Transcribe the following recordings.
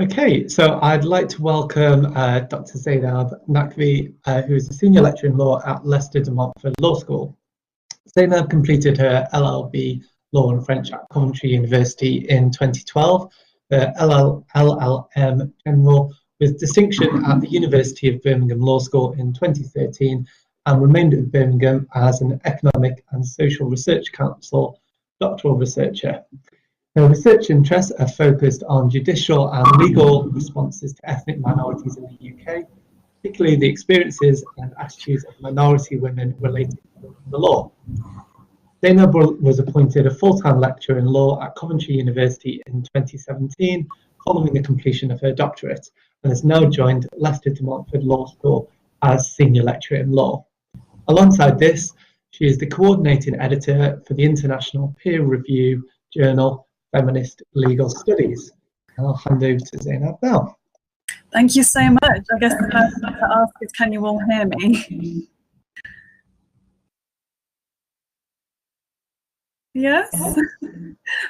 Okay, so I'd like to welcome Dr. Zainab Naqvi, who is a senior lecturer in law at Leicester de Montfort Law School. Zainab completed her LLB Law and French at Coventry University in 2012, the LLM General with distinction at the University of Birmingham Law School in 2013, and remained at Birmingham as an Economic and Social Research Council doctoral researcher. Her research interests are focused on judicial and legal responses to ethnic minorities in the UK, particularly the experiences and attitudes of minority women related to the law. Zainab was appointed a full-time lecturer in law at Coventry University in 2017, following the completion of her doctorate, and has now joined Leicester de Montfort Law School as senior lecturer in law. Alongside this, she is the coordinating editor for the international peer review journal Feminist Legal Studies. And I'll hand over to Zainab now. Thank you so much. I guess the first thing to ask is, can you all hear me? Yes?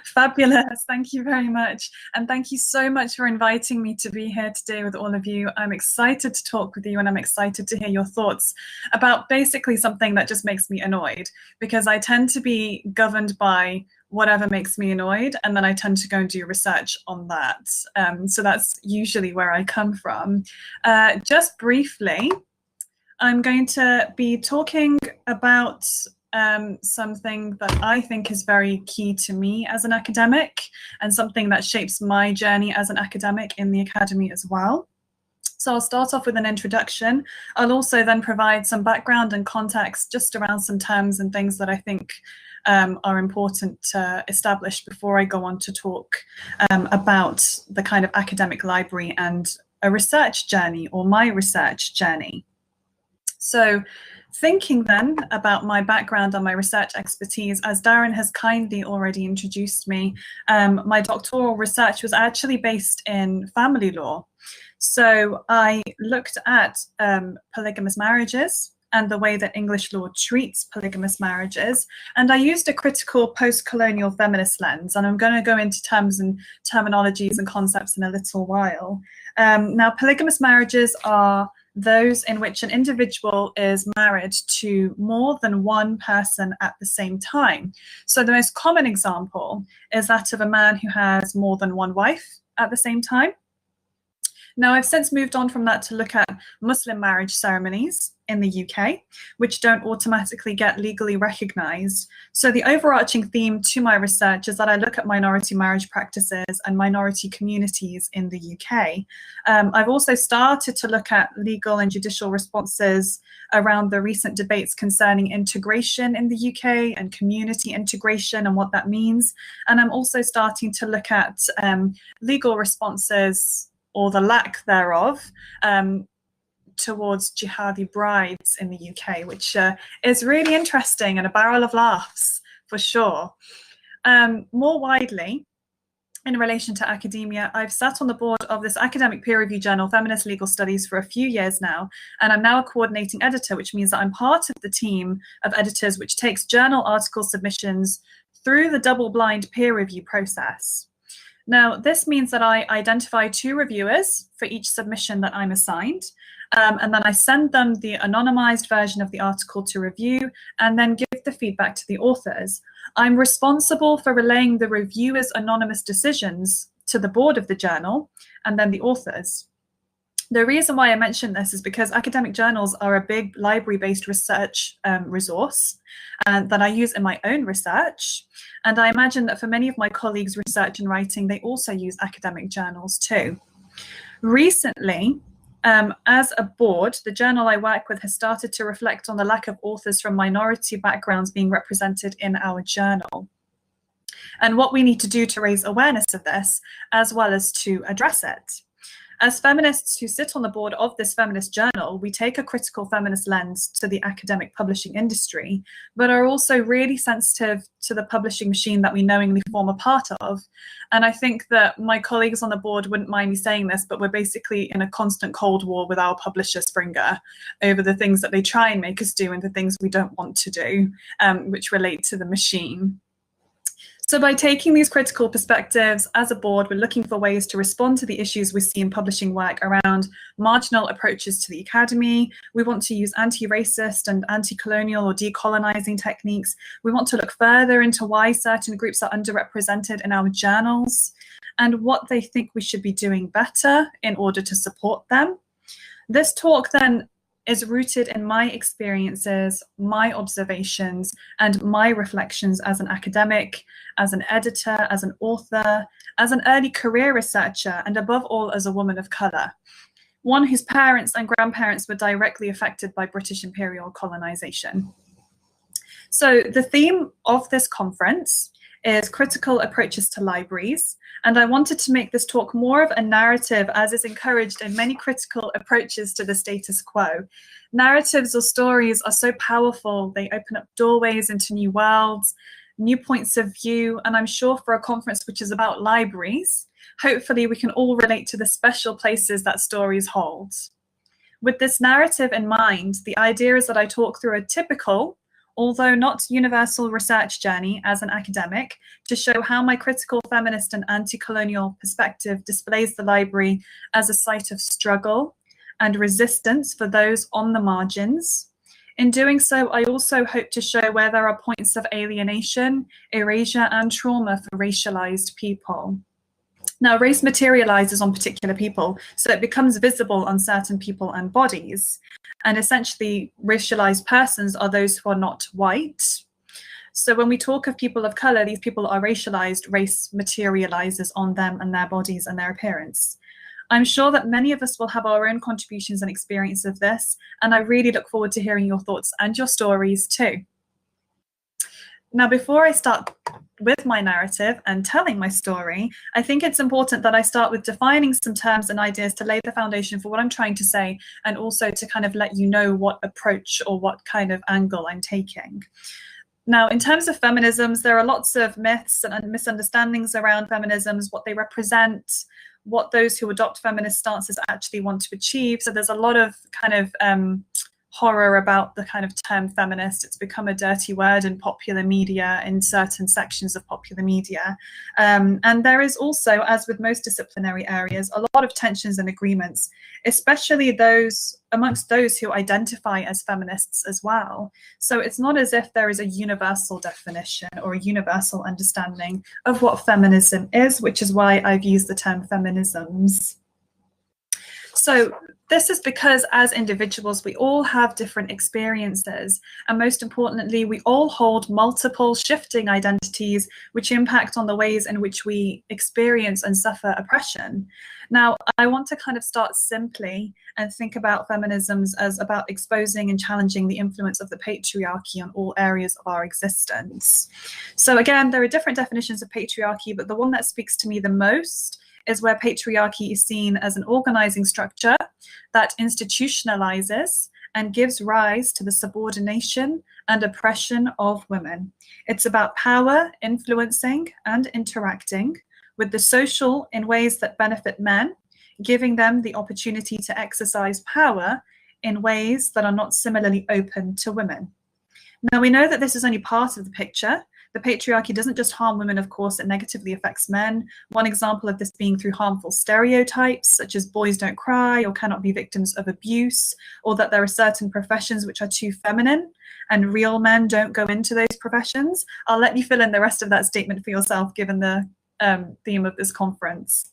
Fabulous. Thank you very much. And thank you so much for inviting me to be here today with all of you. I'm excited to talk with you, and I'm excited to hear your thoughts about basically something that just makes me annoyed, because I tend to be governed by whatever makes me annoyed, and then I tend to go and do research on that. So that's usually where I come from. Just briefly, I'm going to be talking about something that I think is very key to me as an academic, and something that shapes my journey as an academic in the academy as well. So I'll start off with an introduction. I'll also then provide some background and context just around some terms and things that I think are important to establish before I go on to talk about the kind of academic library and a research journey, or my research journey. So thinking then about my background and my research expertise, as Darren has kindly already introduced me, my doctoral research was actually based in family law. So I looked at polygamous marriages and the way that English law treats polygamous marriages. And I used a critical post-colonial feminist lens, and I'm going to go into terms and terminologies and concepts in a little while. Now, polygamous marriages are those in which an individual is married to more than one person at the same time. So the most common example is that of a man who has more than one wife at the same time. Now, I've since moved on from that to look at Muslim marriage ceremonies in the UK, which don't automatically get legally recognized. So the overarching theme to my research is that I look at minority marriage practices and minority communities in the UK. I've also started to look at legal and judicial responses around the recent debates concerning integration in the UK and community integration and what that means. And I'm also starting to look at legal responses, or the lack thereof, towards jihadi brides in the UK, which is really interesting and a barrel of laughs for sure. More widely, in relation to academia, I've sat on the board of this academic peer review journal, Feminist Legal Studies, for a few years now, and I'm now a coordinating editor, which means that I'm part of the team of editors which takes journal article submissions through the double-blind peer review process. Now, this means that I identify 2 reviewers for each submission that I'm assigned, and then I send them the anonymized version of the article to review, and then give the feedback to the authors. I'm responsible for relaying the reviewers' anonymous decisions to the board of the journal, and then the authors. The reason why I mention this is because academic journals are a big library-based research resource that I use in my own research. And I imagine that for many of my colleagues' research and writing, they also use academic journals too. Recently, as a board, the journal I work with has started to reflect on the lack of authors from minority backgrounds being represented in our journal, and what we need to do to raise awareness of this, as well as to address it. As feminists who sit on the board of this feminist journal, we take a critical feminist lens to the academic publishing industry, but are also really sensitive to the publishing machine that we knowingly form a part of. And I think that my colleagues on the board wouldn't mind me saying this, but we're basically in a constant cold war with our publisher Springer over the things that they try and make us do and the things we don't want to do, which relate to the machine. So by taking these critical perspectives, as a board, we're looking for ways to respond to the issues we see in publishing work around marginal approaches to the academy. We want to use anti-racist and anti-colonial or decolonizing techniques. We want to look further into why certain groups are underrepresented in our journals and what they think we should be doing better in order to support them. This talk then is rooted in my experiences, my observations, and my reflections as an academic, as an editor, as an author, as an early career researcher, and above all, as a woman of colour, one whose parents and grandparents were directly affected by British imperial colonisation. So the theme of this conference is critical approaches to libraries, and I wanted to make this talk more of a narrative, as is encouraged in many critical approaches to the status quo. Narratives or stories are so powerful, they open up doorways into new worlds, new points of view, and I'm sure for a conference which is about libraries, hopefully we can all relate to the special places that stories hold. With this narrative in mind, the idea is that I talk through a typical, although not universal, research journey as an academic to show how my critical feminist and anti-colonial perspective displays the library as a site of struggle and resistance for those on the margins. In doing so, I also hope to show where there are points of alienation, erasure, and trauma for racialized people. Now, race materializes on particular people, so it becomes visible on certain people and bodies. And essentially, racialized persons are those who are not white. So when we talk of people of color, these people are racialized, race materializes on them and their bodies and their appearance. I'm sure that many of us will have our own contributions and experience of this, and I really look forward to hearing your thoughts and your stories too. Now, before I start with my narrative and telling my story, I think it's important that I start with defining some terms and ideas to lay the foundation for what I'm trying to say, and also to kind of let you know what approach or what kind of angle I'm taking. Now, in terms of feminisms, there are lots of myths and misunderstandings around feminisms, what they represent, what those who adopt feminist stances actually want to achieve. So there's a lot of kind of horror about the kind of term feminist. It's become a dirty word in popular media, in certain sections of popular media. And there is also, as with most disciplinary areas, a lot of tensions and agreements, especially amongst those who identify as feminists as well. So it's not as if there is a universal definition or a universal understanding of what feminism is, which is why I've used the term feminisms. So this is because as individuals, we all have different experiences, and most importantly, we all hold multiple shifting identities which impact on the ways in which we experience and suffer oppression. Now, I want to kind of start simply and think about feminisms as about exposing and challenging the influence of the patriarchy on all areas of our existence. So again, there are different definitions of patriarchy, but the one that speaks to me the most is where patriarchy is seen as an organizing structure that institutionalizes and gives rise to the subordination and oppression of women. It's about power, influencing, and interacting with the social in ways that benefit men, giving them the opportunity to exercise power in ways that are not similarly open to women. Now, we know that this is only part of the picture. The patriarchy doesn't just harm women, of course, it negatively affects men. One example of this being through harmful stereotypes, such as boys don't cry or cannot be victims of abuse, or that there are certain professions which are too feminine and real men don't go into those professions. I'll let you fill in the rest of that statement for yourself, given the theme of this conference.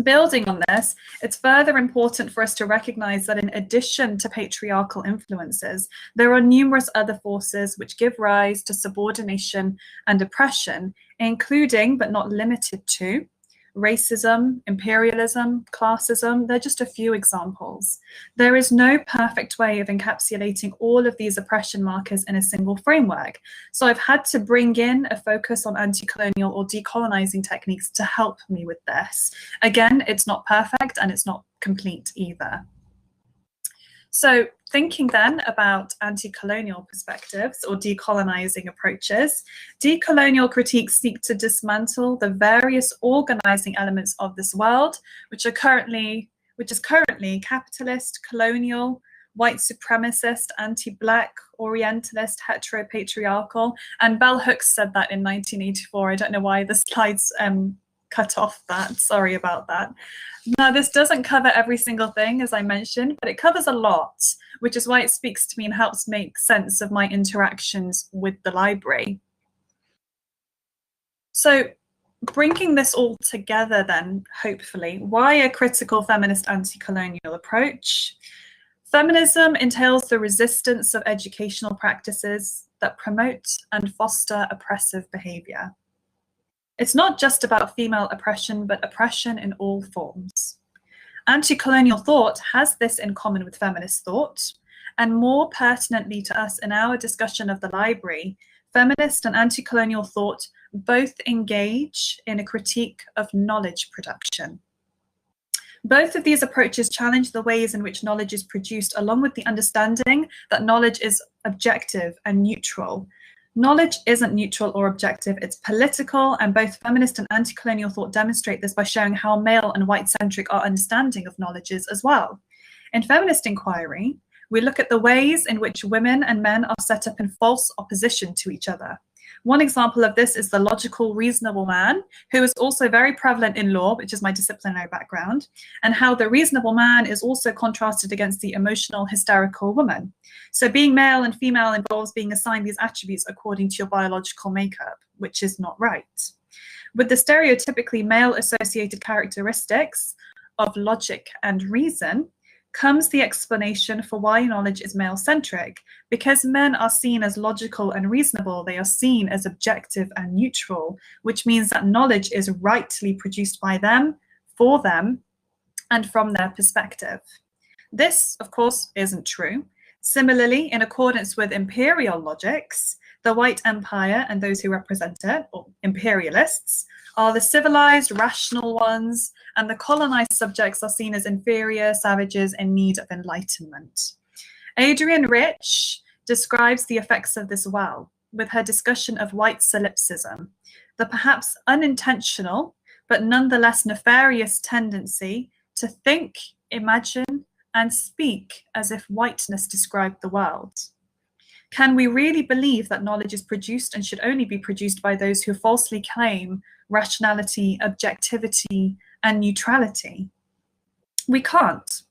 Building on this, it's further important for us to recognize that in addition to patriarchal influences, there are numerous other forces which give rise to subordination and oppression, including but not limited to racism, imperialism, classism. They're just a few examples. There is no perfect way of encapsulating all of these oppression markers in a single framework. So I've had to bring in a focus on anti-colonial or decolonizing techniques to help me with this. Again, it's not perfect and it's not complete either. So thinking then about anti-colonial perspectives or decolonizing approaches, decolonial critiques seek to dismantle the various organizing elements of this world, which is currently capitalist, colonial, white supremacist, anti-Black, Orientalist, heteropatriarchal. And Bell Hooks said that in 1984. I don't know why the slides cut off that. Sorry about that. Now, this doesn't cover every single thing, as I mentioned, but it covers a lot, which is why it speaks to me and helps make sense of my interactions with the library. So, bringing this all together then, hopefully, why a critical feminist anti-colonial approach? Feminism entails the resistance of educational practices that promote and foster oppressive behavior. It's not just about female oppression, but oppression in all forms. Anti-colonial thought has this in common with feminist thought, and more pertinently to us in our discussion of the library, feminist and anti-colonial thought both engage in a critique of knowledge production. Both of these approaches challenge the ways in which knowledge is produced, along with the understanding that knowledge is objective and neutral. Knowledge isn't neutral or objective, it's political, and both feminist and anti-colonial thought demonstrate this by showing how male and white-centric our understanding of knowledge is as well. In feminist inquiry, we look at the ways in which women and men are set up in false opposition to each other. One example of this is the logical, reasonable man, who is also very prevalent in law, which is my disciplinary background, and how the reasonable man is also contrasted against the emotional, hysterical woman. So being male and female involves being assigned these attributes according to your biological makeup, which is not right. With the stereotypically male-associated characteristics of logic and reason, comes the explanation for why knowledge is male-centric. Because men are seen as logical and reasonable, they are seen as objective and neutral, which means that knowledge is rightly produced by them, for them, and from their perspective. This, of course, isn't true. Similarly, in accordance with imperial logics, the white empire and those who represent it, or imperialists, are the civilized, rational ones, and the colonized subjects are seen as inferior savages in need of enlightenment. Adrienne Rich describes the effects of this well, with her discussion of white solipsism, the perhaps unintentional, but nonetheless nefarious tendency to think, imagine, and speak as if whiteness described the world. Can we really believe that knowledge is produced and should only be produced by those who falsely claim rationality, objectivity, and neutrality? We can't,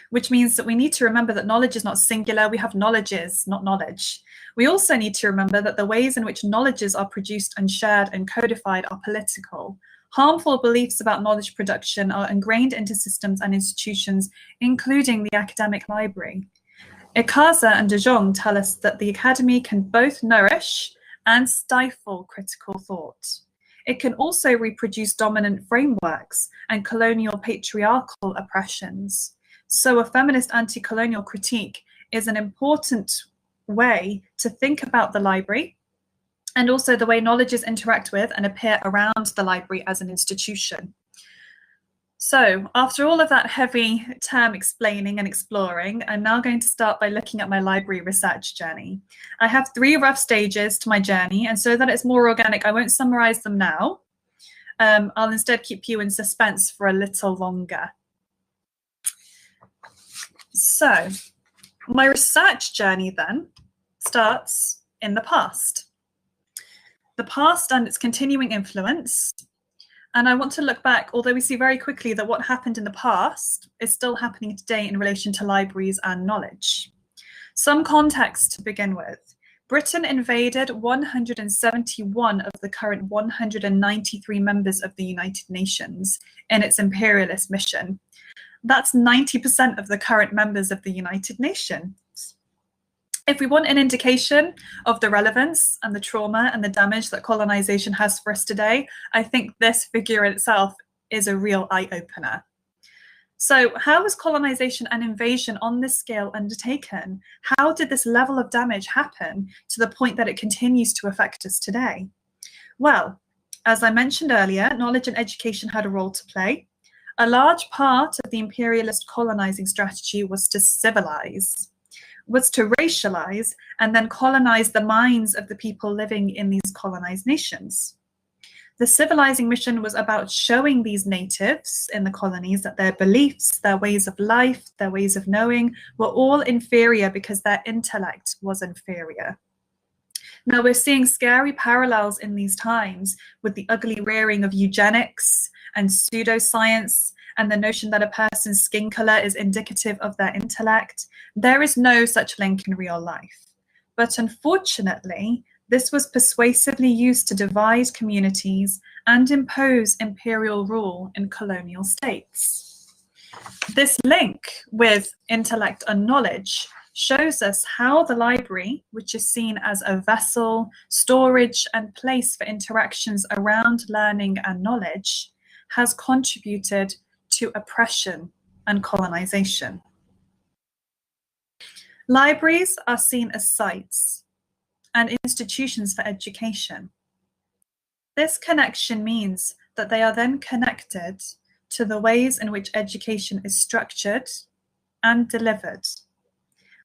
which means that we need to remember that knowledge is not singular. We have knowledges, not knowledge. We also need to remember that the ways in which knowledges are produced and shared and codified are political. Harmful beliefs about knowledge production are ingrained into systems and institutions, including the academic library. Ikaza and de Jong tell us that the academy can both nourish and stifle critical thought. It can also reproduce dominant frameworks and colonial patriarchal oppressions. So a feminist anti-colonial critique is an important way to think about the library and also the way knowledges interact with and appear around the library as an institution. So after all of that heavy term explaining and exploring, I'm now going to start by looking at my library research journey. I have 3 rough stages to my journey, and so that it's more organic, I won't summarize them now. I'll instead keep you in suspense for a little longer. So my research journey then starts in the past. The past and its continuing influence. And I want to look back, although we see very quickly that what happened in the past is still happening today in relation to libraries and knowledge. Some context to begin with. Britain invaded 171 of the current 193 members of the United Nations in its imperialist mission. That's 90% of the current members of the United Nations. If we want an indication of the relevance and the trauma and the damage that colonization has for us today, I think this figure in itself is a real eye-opener. So how was colonization and invasion on this scale undertaken? How did this level of damage happen to the point that it continues to affect us today? Well, as I mentioned earlier, knowledge and education had a role to play. A large part of the imperialist colonizing strategy was to civilize, was to racialize, and then colonize the minds of the people living in these colonized nations. The civilizing mission was about showing these natives in the colonies that their beliefs, their ways of life, their ways of knowing were all inferior because their intellect was inferior. Now we're seeing scary parallels in these times with the ugly rearing of eugenics and pseudoscience and the notion that a person's skin color is indicative of their intellect. There is no such link in real life. But unfortunately, this was persuasively used to divide communities and impose imperial rule in colonial states. This link with intellect and knowledge shows us how the library, which is seen as a vessel, storage, and place for interactions around learning and knowledge, has contributed to oppression and colonization. Libraries are seen as sites and institutions for education. This connection means that they are then connected to the ways in which education is structured and delivered.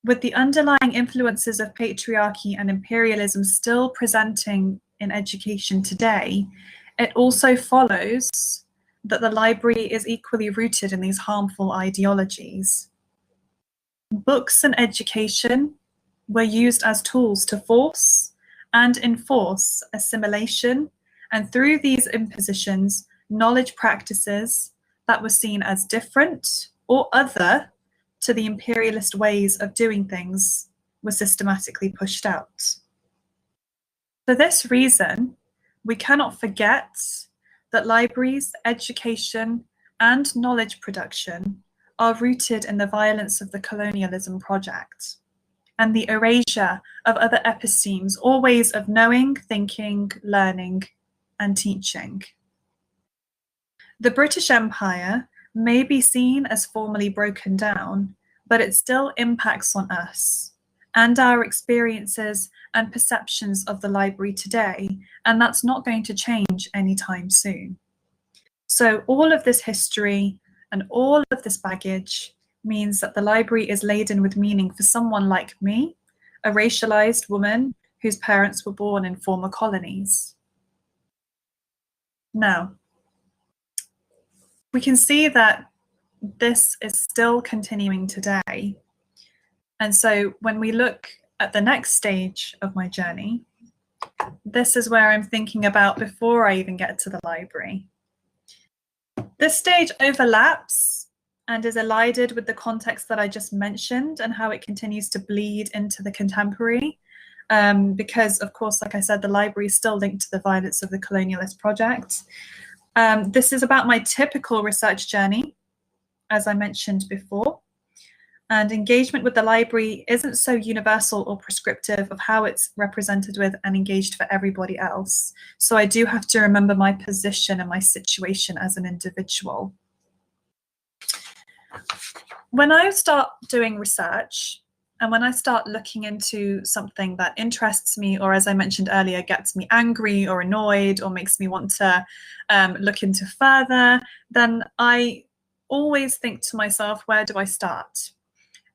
With the underlying influences of patriarchy and imperialism still presenting in education today, it also follows that the library is equally rooted in these harmful ideologies. Books and education were used as tools to force and enforce assimilation, and through these impositions, knowledge practices that were seen as different or other to the imperialist ways of doing things were systematically pushed out. For this reason, we cannot forget that libraries, education, and knowledge production are rooted in the violence of the colonialism project and the erasure of other epistemes or ways of knowing, thinking, learning, and teaching. The British Empire may be seen as formally broken down, but it still impacts on us and our experiences and perceptions of the library today, and that's not going to change anytime soon. So all of this history and all of this baggage means that the library is laden with meaning for someone like me, a racialized woman whose parents were born in former colonies. Now, we can see that this is still continuing today. And so when we look at the next stage of my journey, this is where I'm thinking about before I even get to the library. This stage overlaps and is elided with the context that I just mentioned and how it continues to bleed into the contemporary. Because, of course, like I said, the library is still linked to the violence of the colonialist project. This is about my typical research journey, as I mentioned before. And engagement with the library isn't so universal or prescriptive of how it's represented with and engaged for everybody else. So I do have to remember my position and my situation as an individual. When I start doing research and when I start looking into something that interests me, or as I mentioned earlier, gets me angry or annoyed or makes me want to look into further, then I always think to myself, where do I start?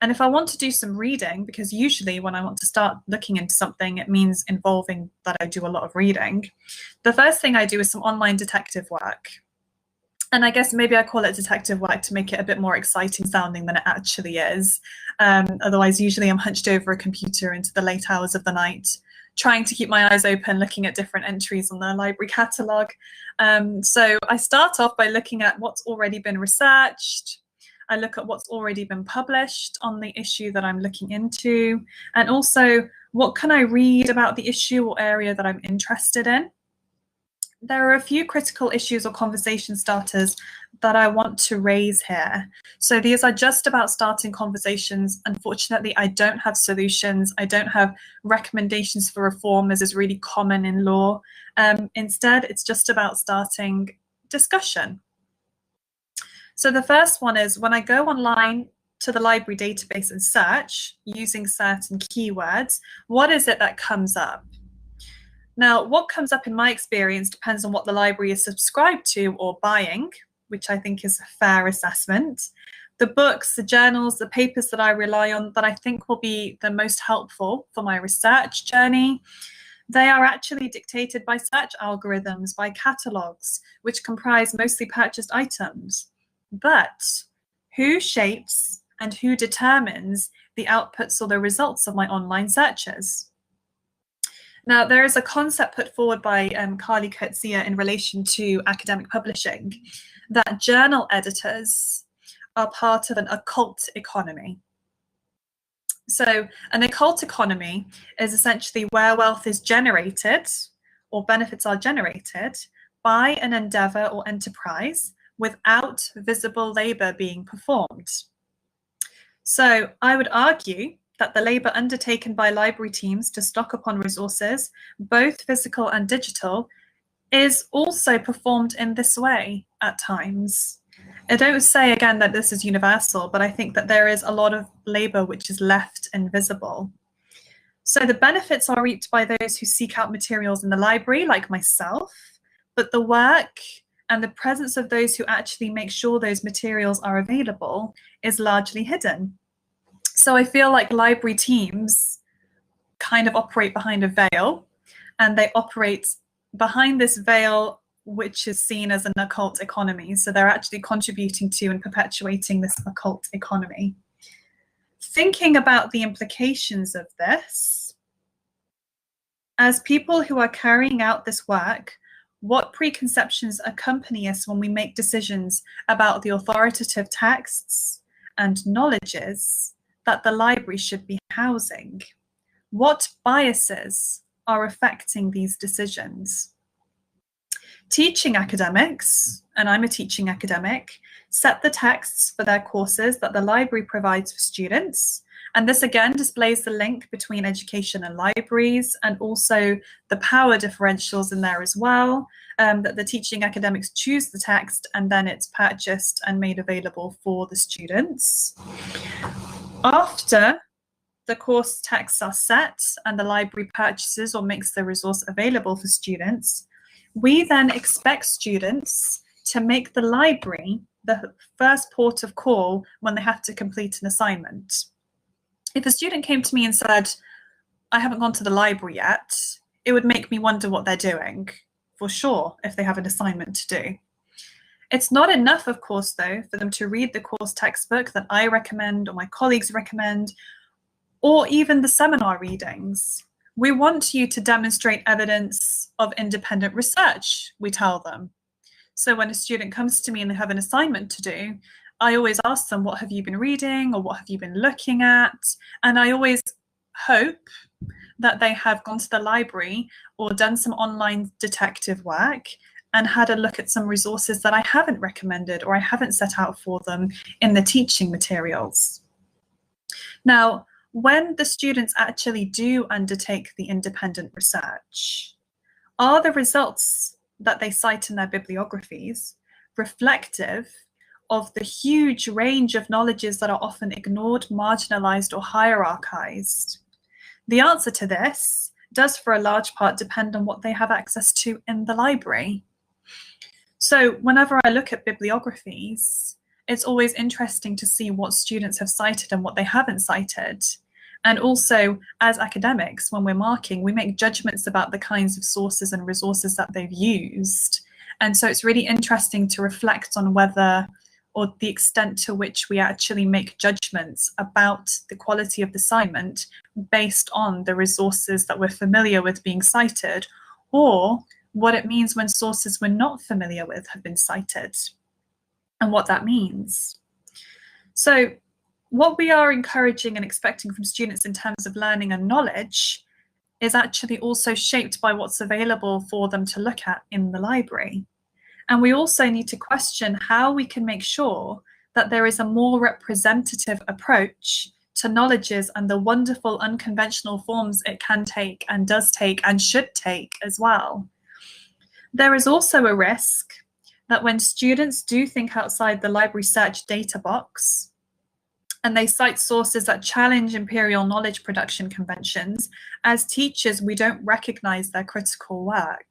And if I want to do some reading, because usually when I want to start looking into something, it means involving that I do a lot of reading. The first thing I do is some online detective work. And I guess maybe I call it detective work to make it a bit more exciting sounding than it actually is. Otherwise, usually I'm hunched over a computer into the late hours of the night, trying to keep my eyes open, looking at different entries on the library catalogue. So I start off by looking at what's already been researched. I look at what's already been published on the issue that I'm looking into, and also what can I read about the issue or area that I'm interested in. There are a few critical issues or conversation starters that I want to raise here. So these are just about starting conversations. Unfortunately, I don't have solutions. I don't have recommendations for reform, as is really common in law. Instead, it's just about starting discussion. So the first one is when I go online to the library database and search using certain keywords, what is it that comes up? Now, what comes up in my experience depends on what the library is subscribed to or buying, which I think is a fair assessment. The books, the journals, the papers that I rely on that I think will be the most helpful for my research journey They are actually dictated by search algorithms, by catalogs, which comprise mostly purchased items. But who shapes and who determines the outputs or the results of my online searches? Now, there is a concept put forward by Carly Coetzee in relation to academic publishing, that journal editors are part of an occult economy. So an occult economy is essentially where wealth is generated or benefits are generated by an endeavor or enterprise without visible labor being performed. So I would argue that the labor undertaken by library teams to stock upon resources, both physical and digital, is also performed in this way at times. I don't say again that this is universal, but I think that there is a lot of labor which is left invisible. So the benefits are reaped by those who seek out materials in the library, like myself, but the work and the presence of those who actually make sure those materials are available is largely hidden. So I feel like library teams kind of operate behind a veil, and they operate behind this veil which is seen as an occult economy. So they're actually contributing to and perpetuating this occult economy. Thinking about the implications of this, as people who are carrying out this work, what preconceptions accompany us when we make decisions about the authoritative texts and knowledges that the library should be housing? What biases are affecting these decisions? Teaching academics, and I'm a teaching academic, set the texts for their courses that the library provides for students. And this again displays the link between education and libraries, and also the power differentials in there as well, that the teaching academics choose the text and then it's purchased and made available for the students. After the course texts are set and the library purchases or makes the resource available for students, we then expect students to make the library the first port of call when they have to complete an assignment. If a student came to me and said, I haven't gone to the library yet, it would make me wonder what they're doing, for sure, if they have an assignment to do. It's not enough, of course, though, for them to read the course textbook that I recommend or my colleagues recommend, or even the seminar readings. We want you to demonstrate evidence of independent research, we tell them. So when a student comes to me and they have an assignment to do, I always ask them, what have you been reading or what have you been looking at? And I always hope that they have gone to the library or done some online detective work and had a look at some resources that I haven't recommended or I haven't set out for them in the teaching materials. Now, when the students actually do undertake the independent research, are the results that they cite in their bibliographies reflective of the huge range of knowledges that are often ignored, marginalized, or hierarchized? The answer to this does for a large part depend on what they have access to in the library. So whenever I look at bibliographies, it's always interesting to see what students have cited and what they haven't cited. And also, as academics, when we're marking, we make judgments about the kinds of sources and resources that they've used. And so it's really interesting to reflect on whether, or the extent to which we actually make judgments about the quality of the assignment based on the resources that we're familiar with being cited, or what it means when sources we're not familiar with have been cited, and what that means. So what we are encouraging and expecting from students in terms of learning and knowledge is actually also shaped by what's available for them to look at in the library. And we also need to question how we can make sure that there is a more representative approach to knowledges and the wonderful unconventional forms it can take and does take and should take as well. There is also a risk that when students do think outside the library search data box and they cite sources that challenge imperial knowledge production conventions, as teachers, we don't recognize their critical work.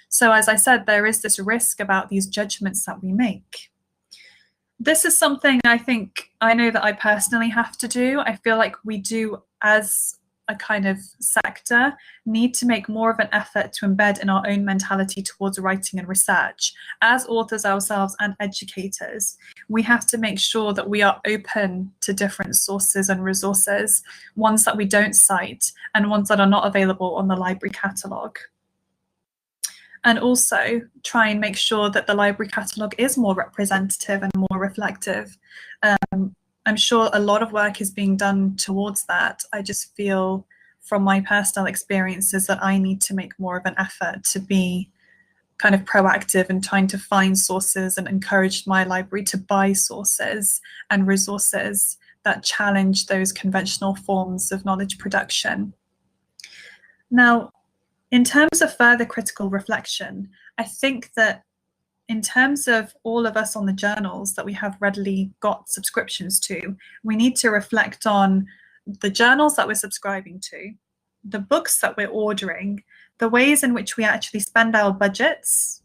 So as I said, there is this risk about these judgments that we make. This is something I know that I personally have to do. I feel like we do as a kind of sector need to make more of an effort to embed in our own mentality towards writing and research. As authors ourselves and educators, we have to make sure that we are open to different sources and resources, ones that we don't cite and ones that are not available on the library catalogue. And also try and make sure that the library catalogue is more representative and more reflective. I'm sure a lot of work is being done towards that. I just feel from my personal experiences that I need to make more of an effort to be kind of proactive in trying to find sources and encourage my library to buy sources and resources that challenge those conventional forms of knowledge production. Now, in terms of further critical reflection, I think that in terms of all of us on the journals that we have readily got subscriptions to, we need to reflect on the journals that we're subscribing to, the books that we're ordering, the ways in which we actually spend our budgets,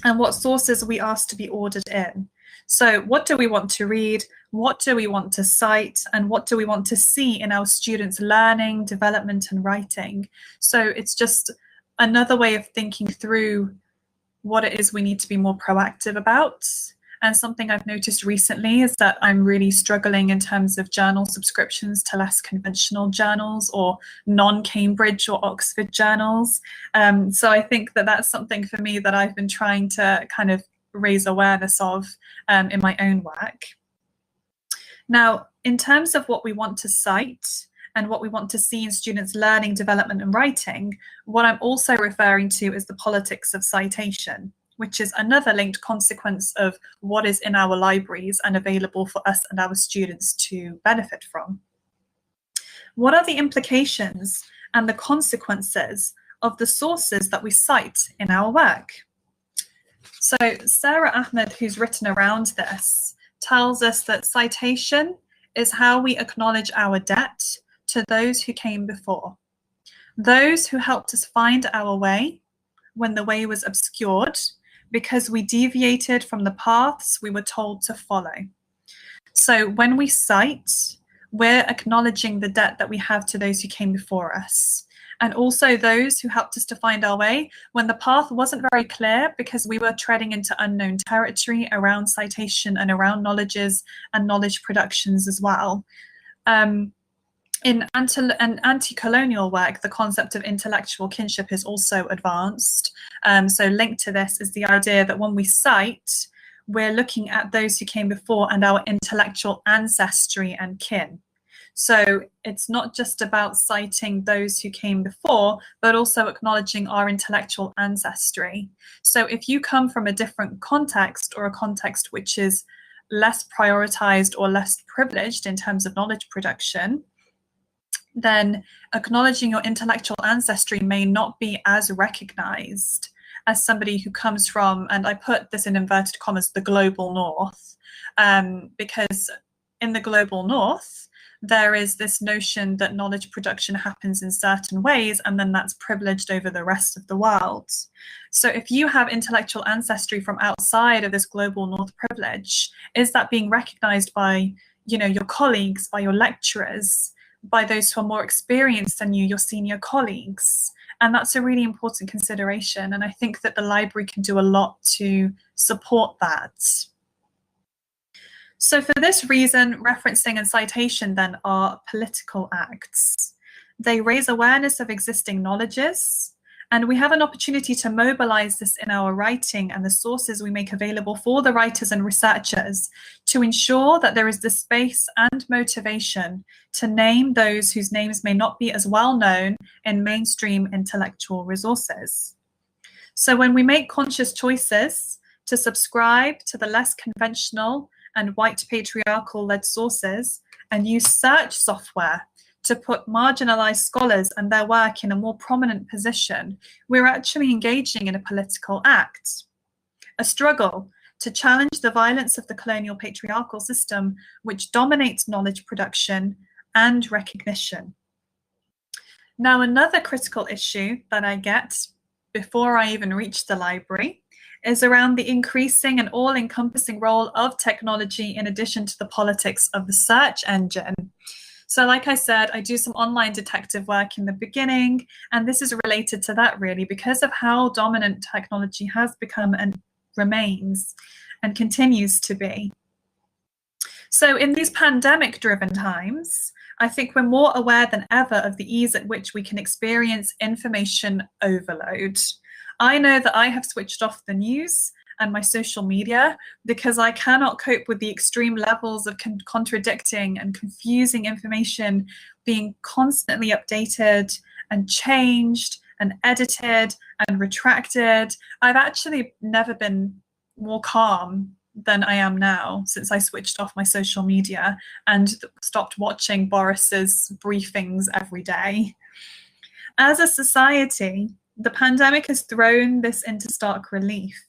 and what sources we ask to be ordered in. So what do we want to read? What do we want to cite? And what do we want to see in our students' learning, development, and writing? So it's just another way of thinking through what it is we need to be more proactive about. And something I've noticed recently is that I'm really struggling in terms of journal subscriptions to less conventional journals or non-Cambridge or Oxford journals. So I think that that's something for me that I've been trying to kind of raise awareness of in my own work. Now, in terms of what we want to cite and what we want to see in students' learning, development, and writing, what I'm also referring to is the politics of citation, which is another linked consequence of what is in our libraries and available for us and our students to benefit from. What are the implications and the consequences of the sources that we cite in our work? So Sarah Ahmed, who's written around this, tells us that citation is how we acknowledge our debt to those who came before, those who helped us find our way when the way was obscured because we deviated from the paths we were told to follow. So when we cite, we're acknowledging the debt that we have to those who came before us, and also those who helped us to find our way when the path wasn't very clear because we were treading into unknown territory around citation and around knowledges and knowledge productions as well. In anti-colonial work, the concept of intellectual kinship is also advanced. So linked to this is the idea that when we cite, we're looking at those who came before and our intellectual ancestry and kin. So it's not just about citing those who came before, but also acknowledging our intellectual ancestry. So if you come from a different context or a context which is less prioritized or less privileged in terms of knowledge production, then acknowledging your intellectual ancestry may not be as recognized as somebody who comes from, and I put this in inverted commas, the global north, because in the global north, there is this notion that knowledge production happens in certain ways, and then that's privileged over the rest of the world. So if you have intellectual ancestry from outside of this global north privilege, is that being recognized by, your colleagues, by your lecturers, by those who are more experienced than you, your senior colleagues? And that's a really important consideration. And I think that the library can do a lot to support that. So for this reason, referencing and citation then are political acts. They raise awareness of existing knowledges, and we have an opportunity to mobilize this in our writing and the sources we make available for the writers and researchers to ensure that there is the space and motivation to name those whose names may not be as well known in mainstream intellectual resources. So when we make conscious choices to subscribe to the less conventional and white patriarchal-led sources and use search software to put marginalized scholars and their work in a more prominent position, we're actually engaging in a political act, a struggle to challenge the violence of the colonial patriarchal system, which dominates knowledge production and recognition. Now, another critical issue that I get before I even reach the library is around the increasing and all-encompassing role of technology in addition to the politics of the search engine. So like I said, I do some online detective work in the beginning, and this is related to that really because of how dominant technology has become and remains and continues to be. So in these pandemic-driven times, I think we're more aware than ever of the ease at which we can experience information overload. I know that I have switched off the news and my social media because I cannot cope with the extreme levels of contradicting and confusing information being constantly updated and changed and edited and retracted. I've actually never been more calm than I am now since I switched off my social media and stopped watching Boris's briefings every day. As a society, the pandemic has thrown this into stark relief,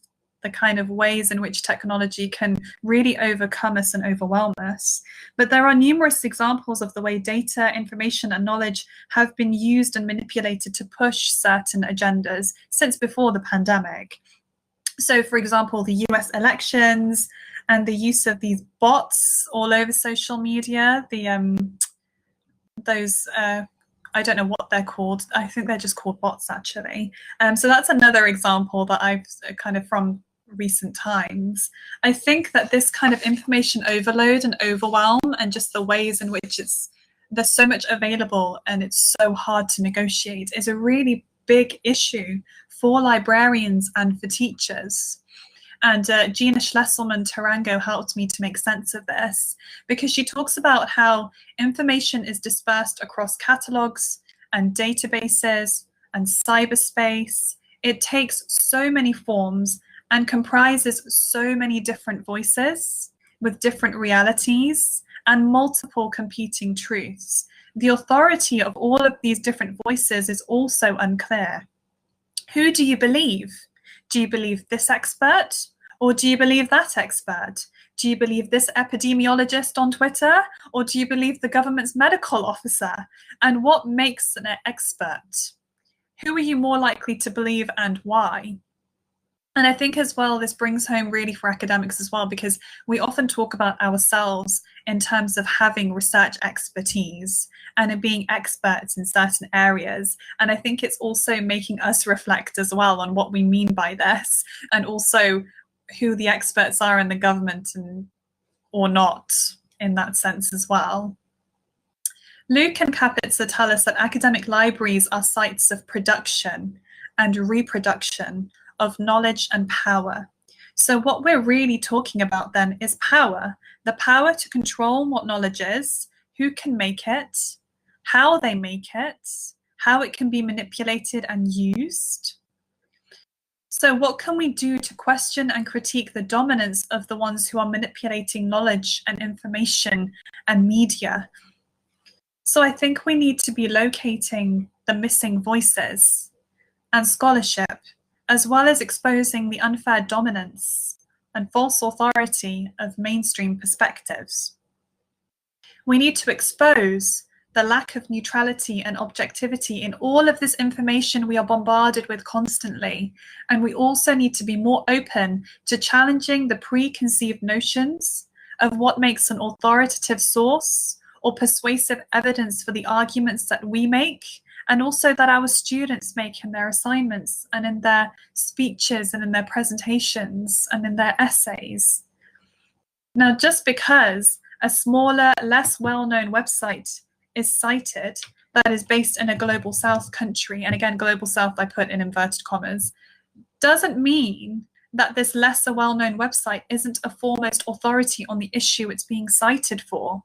the kind of ways in which technology can really overcome us and overwhelm us. But there are numerous examples of the way data, information, and knowledge have been used and manipulated to push certain agendas since before the pandemic. So, for example, the US elections and the use of these bots all over social media, I don't know what they're called. I think they're just called bots, actually. So that's another example that I've kind of from recent times. I think that this kind of information overload and overwhelm and just the ways in which there's so much available and it's so hard to negotiate is a really big issue for librarians and for teachers. And Gina Schlesselman-Tarango helped me to make sense of this because she talks about how information is dispersed across catalogs and databases and cyberspace. It takes so many forms and comprises so many different voices with different realities and multiple competing truths. The authority of all of these different voices is also unclear. Who do you believe? Do you believe this expert or do you believe that expert? Do you believe this epidemiologist on Twitter or do you believe the government's medical officer? And what makes an expert? Who are you more likely to believe and why? And I think as well, this brings home really for academics as well, because we often talk about ourselves in terms of having research expertise and in being experts in certain areas. And I think it's also making us reflect as well on what we mean by this and also who the experts are in the government and or not in that sense as well. Luke and Kapitsa tell us that academic libraries are sites of production and reproduction of knowledge and power. So what we're really talking about then is power, the power to control what knowledge is, who can make it, how they make it, how it can be manipulated and used. So what can we do to question and critique the dominance of the ones who are manipulating knowledge and information and media? So I think we need to be locating the missing voices and scholarship, as well as exposing the unfair dominance and false authority of mainstream perspectives. We need to expose the lack of neutrality and objectivity in all of this information we are bombarded with constantly. And we also need to be more open to challenging the preconceived notions of what makes an authoritative source or persuasive evidence for the arguments that we make, and also that our students make in their assignments and in their speeches and in their presentations and in their essays. Now, just because a smaller, less well-known website is cited that is based in a global south country, and again, global south I put in inverted commas, doesn't mean that this lesser well-known website isn't a foremost authority on the issue it's being cited for.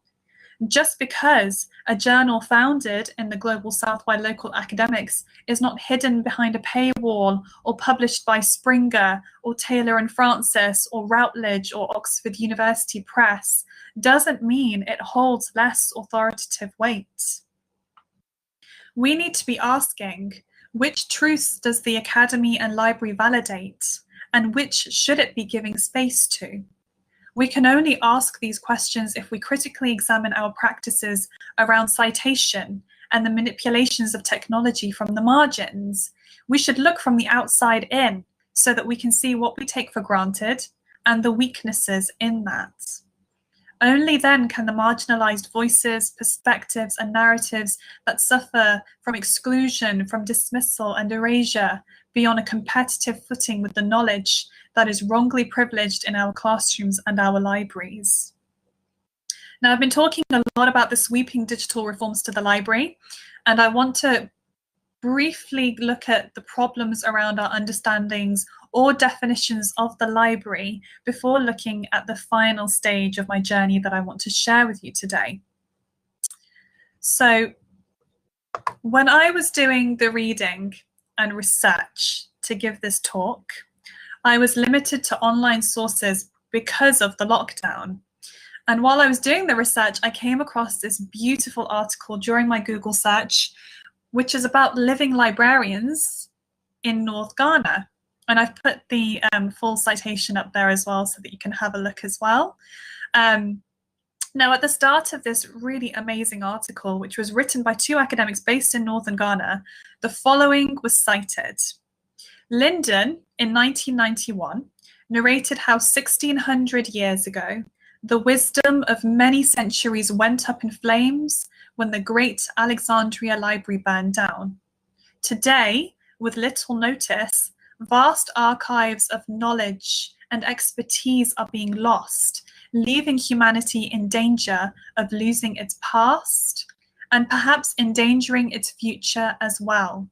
Just because a journal founded in the global south by local academics is not hidden behind a paywall or published by Springer or Taylor and Francis or Routledge or Oxford University Press doesn't mean it holds less authoritative weight. We need to be asking, which truths does the academy and library validate, and which should it be giving space to? We can only ask these questions if we critically examine our practices around citation and the manipulations of technology from the margins. We should look from the outside in so that we can see what we take for granted and the weaknesses in that. Only then can the marginalized voices, perspectives, and narratives that suffer from exclusion, from dismissal and erasure be on a competitive footing with the knowledge that is wrongly privileged in our classrooms and our libraries. Now, I've been talking a lot about the sweeping digital reforms to the library, and I want to briefly look at the problems around our understandings or definitions of the library before looking at the final stage of my journey that I want to share with you today. So when I was doing the reading and research to give this talk, I was limited to online sources because of the lockdown. And while I was doing the research, I came across this beautiful article during my Google search, which is about living librarians in North Ghana. And I've put the full citation up there as well so that you can have a look as well. Now, at the start of this really amazing article, which was written by two academics based in northern Ghana, the following was cited. Lyndon, in 1991, narrated how 1600 years ago, the wisdom of many centuries went up in flames when the great Alexandria Library burned down. Today, with little notice, vast archives of knowledge and expertise are being lost, leaving humanity in danger of losing its past and perhaps endangering its future as well.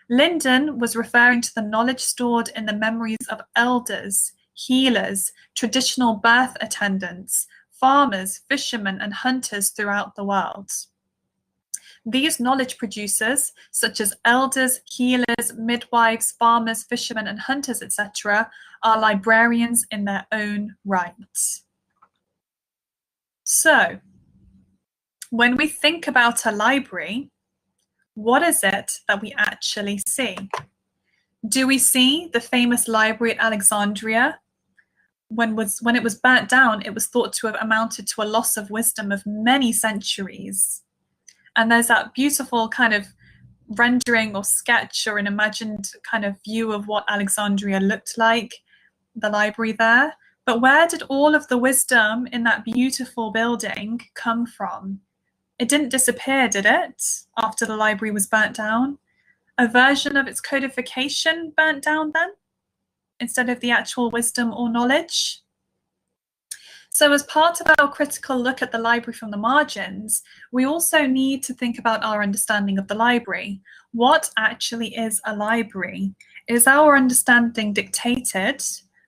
Lyndon was referring to the knowledge stored in the memories of elders, healers, traditional birth attendants, farmers, fishermen, and hunters throughout the world. These knowledge producers, such as elders, healers, midwives, farmers, fishermen, and hunters, etc., are librarians in their own right. So, when we think about a library, what is it that we actually see? Do we see the famous library at Alexandria? When it was burnt down, it was thought to have amounted to a loss of wisdom of many centuries. And there's that beautiful kind of rendering or sketch or an imagined kind of view of what Alexandria looked like, the library there. But where did all of the wisdom in that beautiful building come from? It didn't disappear, did it, after the library was burnt down? A version of its codification burnt down then, instead of the actual wisdom or knowledge? So as part of our critical look at the library from the margins, we also need to think about our understanding of the library. What actually is a library? Is our understanding dictated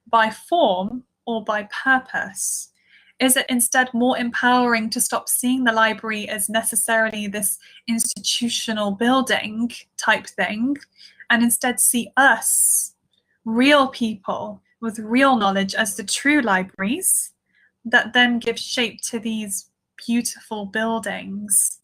by form or by purpose? Is it instead more empowering to stop seeing the library as necessarily this institutional building type thing, and instead see us, real people with real knowledge, as the true libraries that then give shape to these beautiful buildings?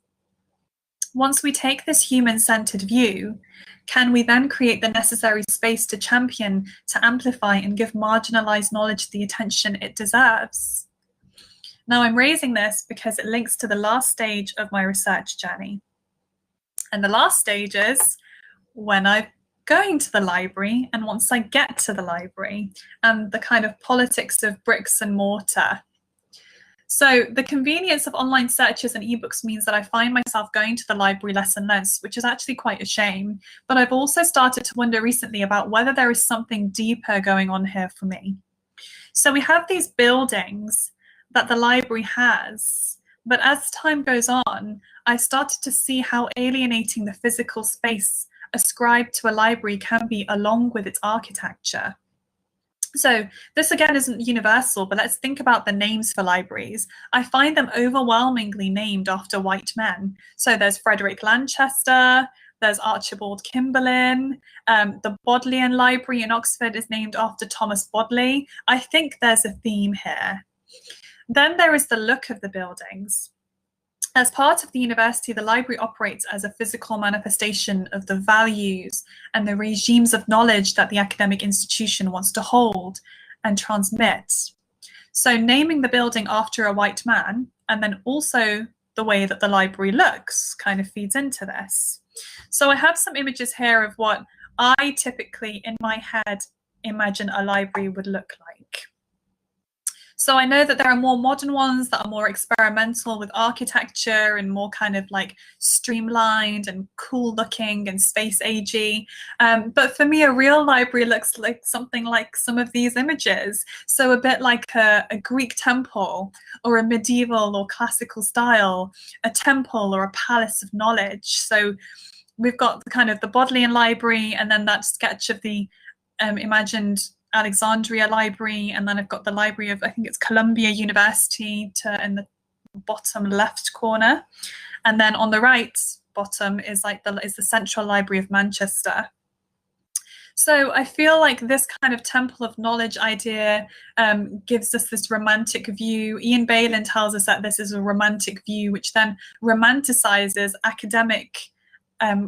Once we take this human-centered view, can we then create the necessary space to champion, to amplify, and give marginalized knowledge the attention it deserves? Now, I'm raising this because it links to the last stage of my research journey. And the last stage is when I'm going to the library and once I get to the library, and the kind of politics of bricks and mortar. So the convenience of online searches and ebooks means that I find myself going to the library less and less, which is actually quite a shame. But I've also started to wonder recently about whether there is something deeper going on here for me. So we have these buildings that the library has, but as time goes on, I started to see how alienating the physical space ascribed to a library can be, along with its architecture. So this again isn't universal, but let's think about the names for libraries. I find them overwhelmingly named after white men. So there's Frederick Lanchester, there's Archibald Kimberlin, the Bodleian Library in Oxford is named after Thomas Bodley. I think there's a theme here. Then there is the look of the buildings. As part of the university, the library operates as a physical manifestation of the values and the regimes of knowledge that the academic institution wants to hold and transmit. So naming the building after a white man, and then also the way that the library looks, kind of feeds into this. So I have some images here of what I typically, in my head, imagine a library would look like. So I know that there are more modern ones that are more experimental with architecture and more kind of like streamlined and cool looking and space agey. But for me, a real library looks like something like some of these images. So a bit like a Greek temple, or a medieval or classical style, a temple or a palace of knowledge. So we've got the kind of the Bodleian Library, and then that sketch of the imagined Alexandria Library, and then I've got the library of, I think it's Columbia University in the bottom left corner, and then on the right bottom is like the Central Library of Manchester. So I feel like this kind of temple of knowledge idea gives us this romantic view. Ian Bailin tells us that this is a romantic view, which then romanticizes academic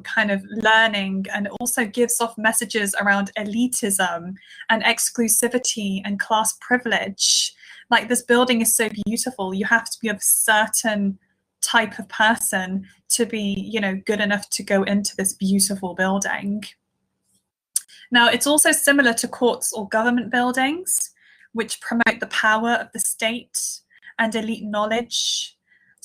kind of learning, and also gives off messages around elitism and exclusivity and class privilege. Like, this building is so beautiful, you have to be of a certain type of person to be, you know, good enough to go into this beautiful building. Now, it's also similar to courts or government buildings, which promote the power of the state and elite knowledge.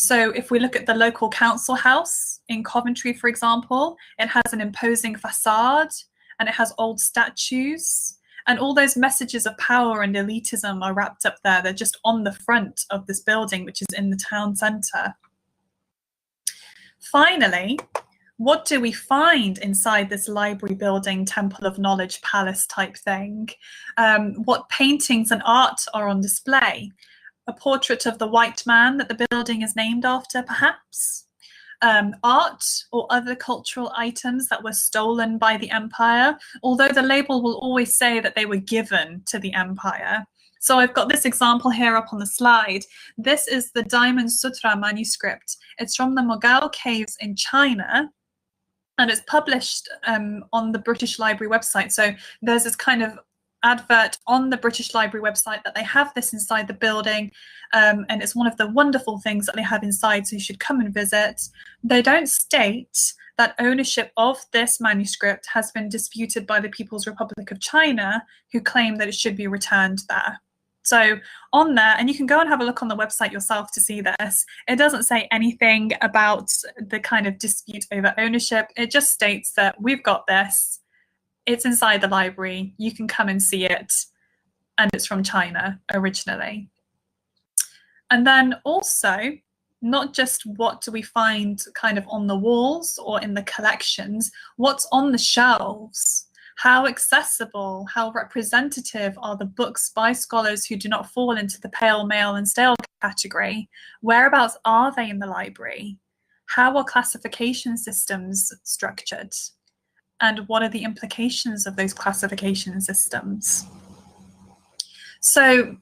So if we look at the local council house in Coventry, for example, it has an imposing facade and it has old statues, and all those messages of power and elitism are wrapped up there. They're just on the front of this building, which is in the town centre. Finally, what do we find inside this library building, temple of knowledge, palace type thing? What paintings and art are on display? A portrait of the white man that the building is named after, perhaps? Art or other cultural items that were stolen by the empire, although the label will always say that they were given to the empire. So I've got this example here up on the slide. This is the Diamond Sutra manuscript. It's from the Mogao caves in China, and it's published on the British Library website. So there's this kind of advert on the British Library website that they have this inside the building, and it's one of the wonderful things that they have inside, so you should come and visit. They don't state that ownership of this manuscript has been disputed by the People's Republic of China, who claim that it should be returned there. So on there, and you can go and have a look on the website yourself to see this, it doesn't say anything about the kind of dispute over ownership. It just states that we've got this, it's inside the library, you can come and see it, and it's from China originally. And then also, not just what do we find kind of on the walls or in the collections, what's on the shelves? How accessible, how representative are the books by scholars who do not fall into the pale, male and stale category? Whereabouts are they in the library? How are classification systems structured? And what are the implications of those classification systems? So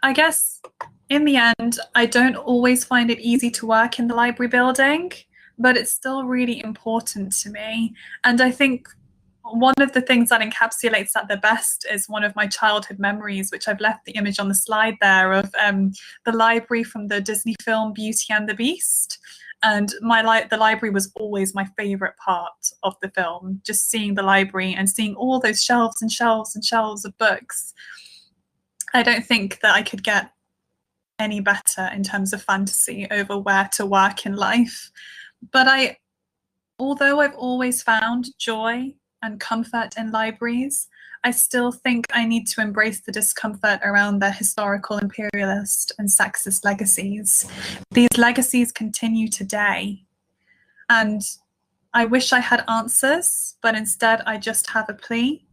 I guess in the end, I don't always find it easy to work in the library building, but it's still really important to me. And I think one of the things that encapsulates that the best is one of my childhood memories, which I've left the image on the slide there, of the library from the Disney film Beauty and the Beast. And the library was always my favorite part of the film, just seeing the library and seeing all those shelves and shelves and shelves of books. I don't think that I could get any better in terms of fantasy over where to work in life. But although I've always found joy and comfort in libraries, I still think I need to embrace the discomfort around their historical, imperialist and sexist legacies. These legacies continue today. And I wish I had answers, but instead I just have a plea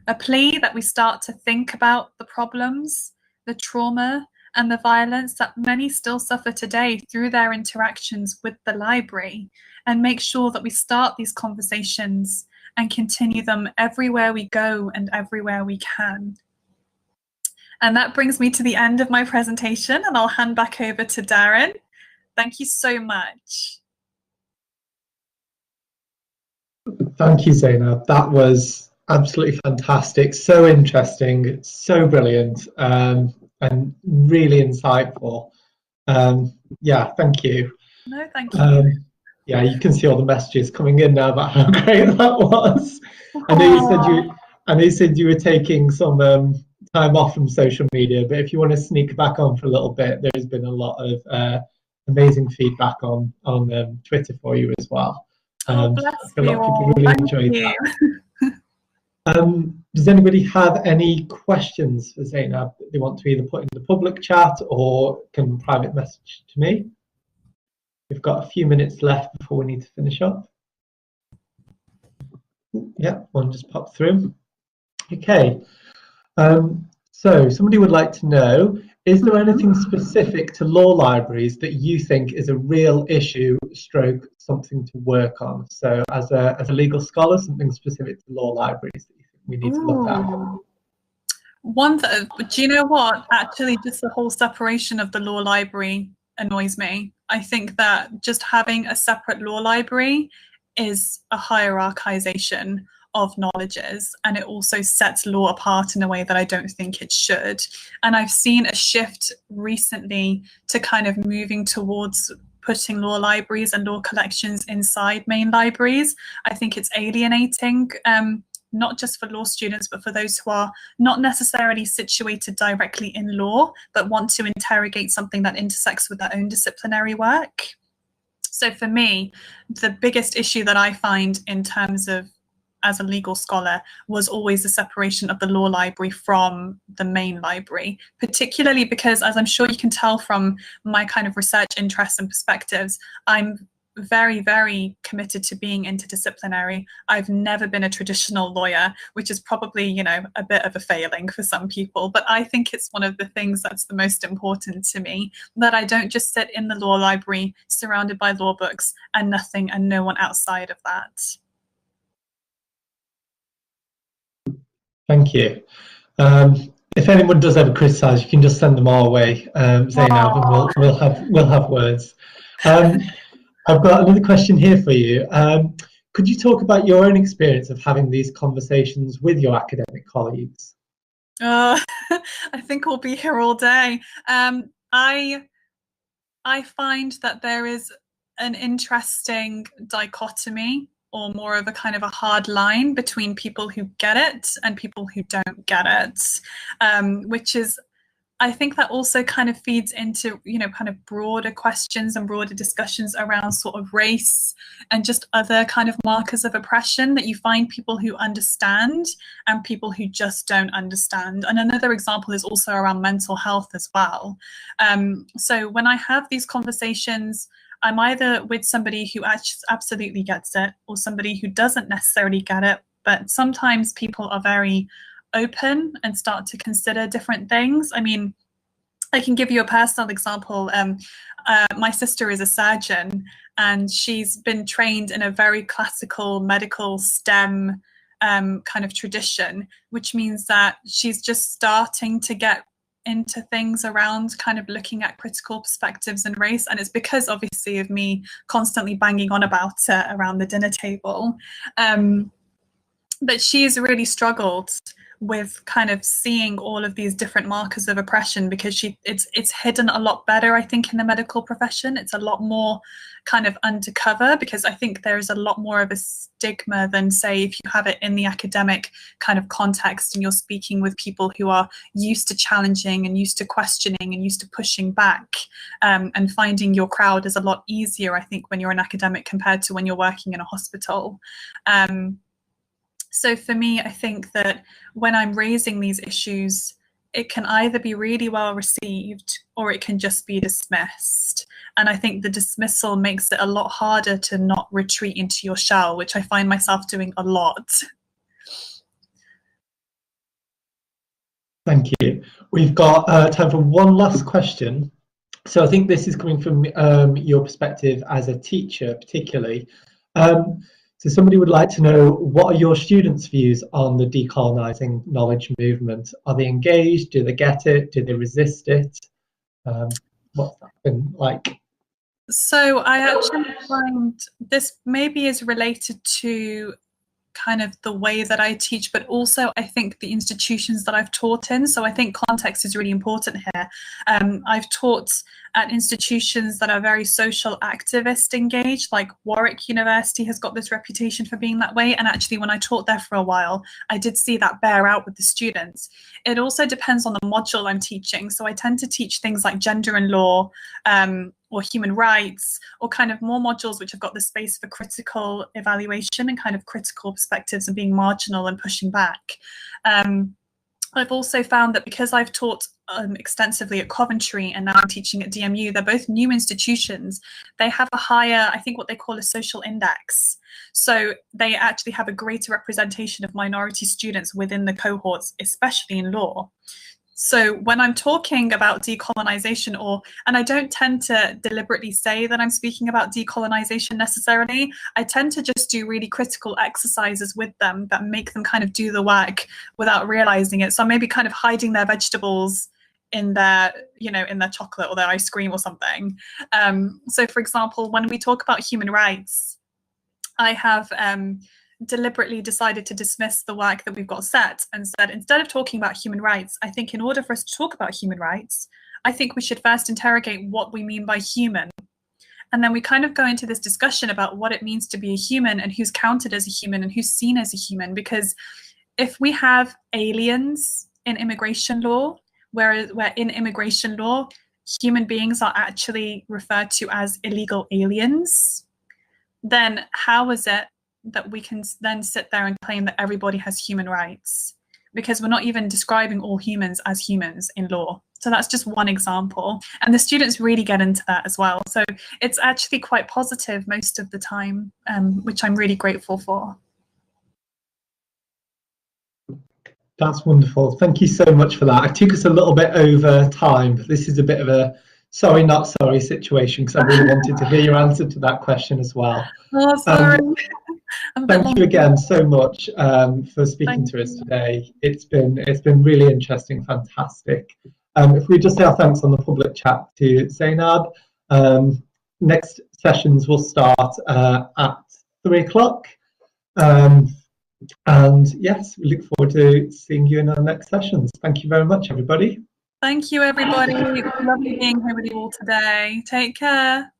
that we start to think about the problems, the trauma and the violence that many still suffer today through their interactions with the library, and make sure that we start these conversations and continue them everywhere we go and everywhere we can. And that brings me to the end of my presentation, and I'll hand back over to Darren. Thank you so much. Thank you, Zainab. That was absolutely fantastic, so interesting, so brilliant, and really insightful. Yeah, thank you. No, thank you. Yeah, you can see all the messages coming in now about how great that was. I know you said you were taking some time off from social media, but if you want to sneak back on for a little bit, there's been a lot of amazing feedback on Twitter for you as well. Oh, bless a lot you of people all. really Thank enjoyed you. that. Does anybody have any questions for Zainab that they want to either put in the public chat or can private message to me? We've got a few minutes left before we need to finish up. Yeah, one just popped through. Okay. So somebody would like to know, is there anything specific to law libraries that you think is a real issue, stroke, something to work on? So as a legal scholar, something specific to law libraries that you think we need to look at? Do you know what? Actually, just the whole separation of the law library annoys me. I think that just having a separate law library is a hierarchization of knowledges, and it also sets law apart in a way that I don't think it should. And I've seen a shift recently to kind of moving towards putting law libraries and law collections inside main libraries. I think it's alienating, not just for law students, but for those who are not necessarily situated directly in law, but want to interrogate something that intersects with their own disciplinary work. So for me, the biggest issue that I find in terms of as a legal scholar was always the separation of the law library from the main library, particularly because, as I'm sure you can tell from my kind of research interests and perspectives, I'm very, very committed to being interdisciplinary. I've never been a traditional lawyer, which is probably, you know, a bit of a failing for some people, but I think it's one of the things that's the most important to me, that I don't just sit in the law library surrounded by law books and nothing and no one outside of that. Thank you. If anyone does ever criticise, you can just send them our way, Zainab, and we'll have words. I've got another question here for you. Could you talk about your own experience of having these conversations with your academic colleagues? I think we'll be here all day. I find that there is an interesting dichotomy, or more of a kind of a hard line, between people who get it and people who don't get it, which is, I think that also kind of feeds into, you know, kind of broader questions and broader discussions around sort of race and just other kind of markers of oppression, that you find people who understand and people who just don't understand. And another example is also around mental health as well. So when I have these conversations, I'm either with somebody who absolutely gets it or somebody who doesn't necessarily get it, but sometimes people are very open and start to consider different things. I mean, I can give you a personal example. My sister is a surgeon, and she's been trained in a very classical medical STEM kind of tradition, which means that she's just starting to get into things around kind of looking at critical perspectives and race. And it's because obviously of me constantly banging on about it around the dinner table. But she's really struggled with kind of seeing all of these different markers of oppression, because it's hidden a lot better, I think, in the medical profession. It's a lot more kind of undercover, because I think there's a lot more of a stigma than, say, if you have it in the academic kind of context and you're speaking with people who are used to challenging and used to questioning and used to pushing back, and finding your crowd is a lot easier, I think, when you're an academic compared to when you're working in a hospital. So for me, I think that when I'm raising these issues, it can either be really well received or it can just be dismissed. And I think the dismissal makes it a lot harder to not retreat into your shell, which I find myself doing a lot. Thank you. We've got time for one last question. So I think this is coming from your perspective as a teacher, particularly. So somebody would like to know, what are your students' views on the decolonising knowledge movement? Are they engaged? Do they get it? Do they resist it? What's that been like? So I actually find this maybe is related to kind of the way that I teach, but also I think the institutions that I've taught in. So I think context is really important here. I've taught at institutions that are very social activist engaged, like Warwick University has got this reputation for being that way. And actually, when I taught there for a while, I did see that bear out with the students. It also depends on the module I'm teaching. So I tend to teach things like gender and law, or human rights, or kind of more modules which have got the space for critical evaluation and kind of critical perspectives and being marginal and pushing back. I've also found that because I've taught extensively at Coventry and now I'm teaching at DMU, they're both new institutions. They have a higher, I think what they call a social index. So they actually have a greater representation of minority students within the cohorts, especially in law. So when I'm talking about decolonization, and I don't tend to deliberately say that I'm speaking about decolonization necessarily, I tend to just do really critical exercises with them that make them kind of do the work without realizing it. So maybe kind of hiding their vegetables in their, in their chocolate or their ice cream or something. So for example, when we talk about human rights, I have deliberately decided to dismiss the work that we've got set and said, instead of talking about human rights, I think in order for us to talk about human rights, I think we should first interrogate what we mean by human. And then we kind of go into this discussion about what it means to be a human and who's counted as a human and who's seen as a human. Because if we have aliens in immigration law, where in immigration law, human beings are actually referred to as illegal aliens, then how is it that we can then sit there and claim that everybody has human rights? Because we're not even describing all humans as humans in law. So that's just one example. And the students really get into that as well. So it's actually quite positive most of the time, which I'm really grateful for. That's wonderful. Thank you so much for that. I took us a little bit over time, but this is a bit of a sorry, not sorry situation, because I really wanted to hear your answer to that question as well. Oh, sorry. Thank you again so much for speaking to us today. It's been really interesting, fantastic. If we just say our thanks on the public chat to Zainab. Next sessions will start at 3 o'clock. And yes, we look forward to seeing you in our next sessions. Thank you very much, everybody. Thank you, everybody. Lovely being here with you all today. Take care.